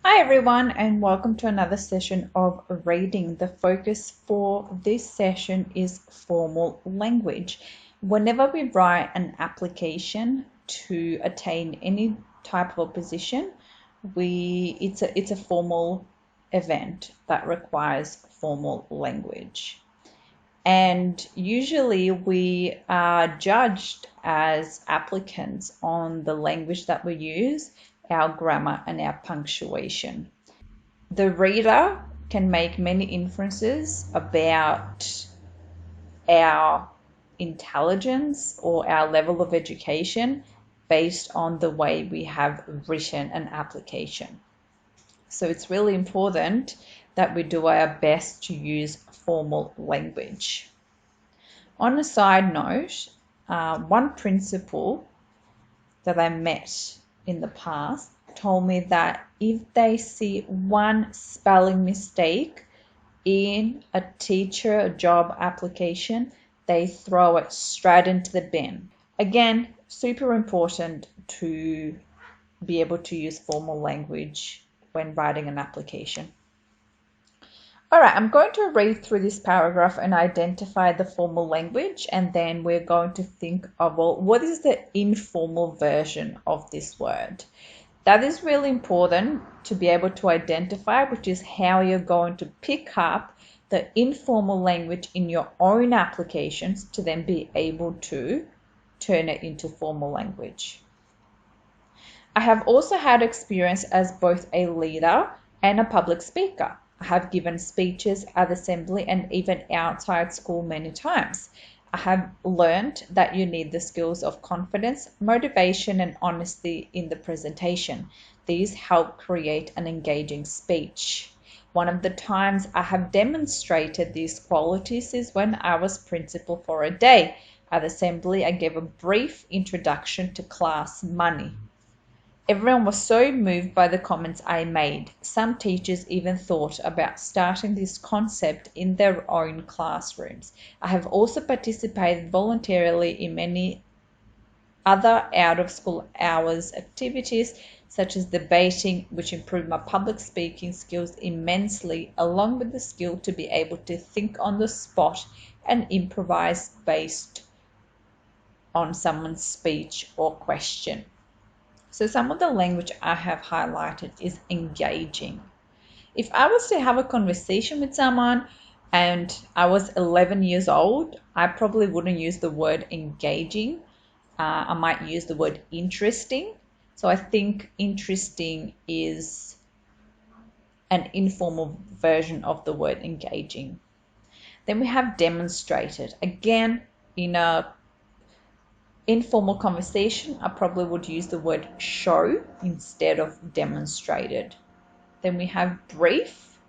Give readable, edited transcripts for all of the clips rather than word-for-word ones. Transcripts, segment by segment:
Hi everyone, and welcome to another session of reading. The focus for this session is formal language. Whenever we write an application to attain any type of position, it's a formal event that requires formal language. And usually we are judged as applicants on the language that we use, our grammar, and our punctuation. The reader can make many inferences about our intelligence or our level of education based on the way we have written an application. So it's really important that we do our best to use formal language. On a side note, one principal that I met in the past told me that if they see one spelling mistake in a teacher job application, they throw it straight into the bin. Again, super important to be able to use formal language when writing an application. All right, I'm going to read through this paragraph and identify the formal language, and then we're going to think of, well, what is the informal version of this word? That is really important to be able to identify, which is how you're going to pick up the informal language in your own applications to then be able to turn it into formal language. I have also had experience as both a leader and a public speaker. I have given speeches at assembly and even outside school many times. I have learned that you need the skills of confidence, motivation, and honesty in the presentation. These help create an engaging speech. One of the times I have demonstrated these qualities is when I was principal for a day. At assembly, I gave a brief introduction to class money. Everyone was so moved by the comments I made. Some teachers even thought about starting this concept in their own classrooms. I have also participated voluntarily in many other out-of-school hours activities, such as debating, which improved my public speaking skills immensely, along with the skill to be able to think on the spot and improvise based on someone's speech or question. So some of the language I have highlighted is engaging. If I was to have a conversation with someone and I was 11 years old, I probably wouldn't use the word engaging. I might use the word interesting. So I think interesting is an informal version of the word engaging. Then we have demonstrated. Again, in a informal conversation, I probably would use the word show instead of demonstrated. Then we have brief.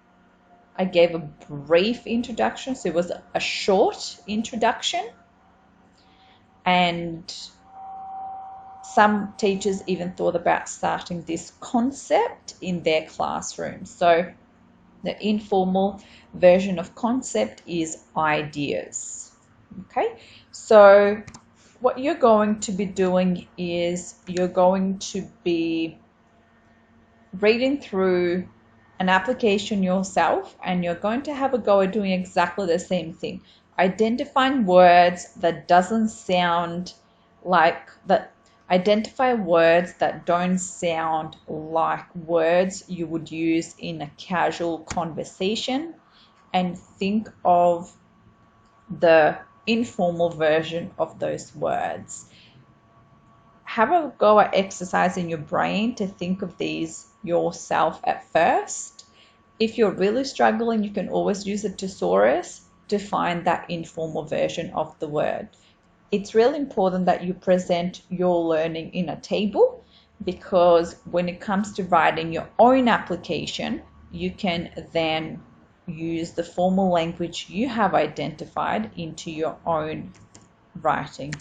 I gave a brief introduction, so it was a short introduction. And some teachers even thought about starting this concept in their classroom. So the informal version of concept is ideas. Okay, so what you're going to be doing is you're going to be reading through an application yourself, and you're going to have a go at doing exactly the same thing. Identifying words that doesn't sound like that. Identify words that don't sound like words you would use in a casual conversation, and think of the informal version of those words. Have a go at exercising your brain to think of these yourself at first. If you're really struggling, you can always use a thesaurus to find that informal version of the word. It's really important that you present your learning in a table, because when it comes to writing your own application, you can then use the formal language you have identified into your own writing.